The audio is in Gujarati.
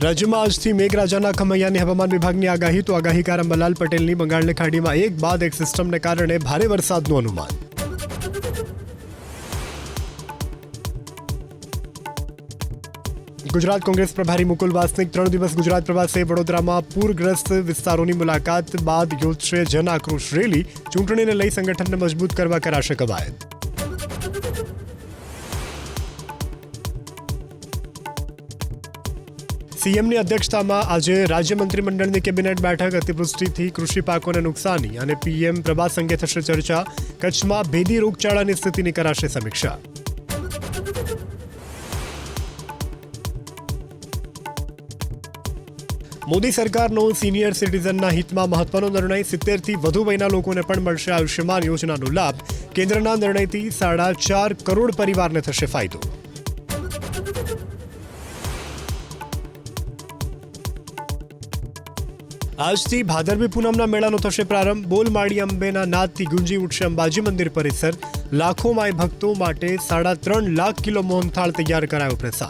રાજ્યમાં આજથી મેઘરાજાના ખમૈયાની હવામાન વિભાગની આગાહી. તો આગાહીકાર અંબાલાલ પટેલની બંગાળની ખાડીમાં એક બાદ એક સિસ્ટમને કારણે ભારે વરસાદનું અનુમાન. ગુજરાત કોંગ્રેસ પ્રભારી મુકુલ વાસનિક 3 દિવસ ગુજરાત પ્રવાસે. વડોદરામાં પૂરગ્રસ્ત વિસ્તારોની મુલાકાત બાદ યોજશે જન આક્રોશ રેલી. ચૂંટણીને લઈ સંગઠનને મજબૂત કરવા કરાશે કવાયત. સીએમની અધ્યક્ષતામાં આજે રાજ્ય મંત્રીમંડળની કેબિનેટ બેઠક. અતિવૃષ્ટિથી કૃષિ પાકોને નુકસાની અને પીએમ પ્રવાસ અંગે થશે ચર્ચા. કચ્છમાં ભેદી રોગચાળાની સ્થિતિની કરાશે સમીક્ષા. મોદી સરકારનો સિનિયર સિટીઝનના હિતમાં મહત્વનો નિર્ણય. 70થી વધુ વયના લોકોને પણ મળશે આયુષ્યમાન યોજનાનો લાભ. કેન્દ્રના નિર્ણયથી 4.5 કરોડ પરિવારને થશે ફાયદો. આજથી ભાદરવી પૂનમના મેળાનો થશે પ્રારંભ. બોલમાળી અંબેના નાદથી ગુંજી ઉઠશે અંબાજી મંદિર પરિસર. લાખો માય ભક્તો માટે 3.5 લાખ કિલો મોહનથાળ તૈયાર કરાયો પ્રસાદ.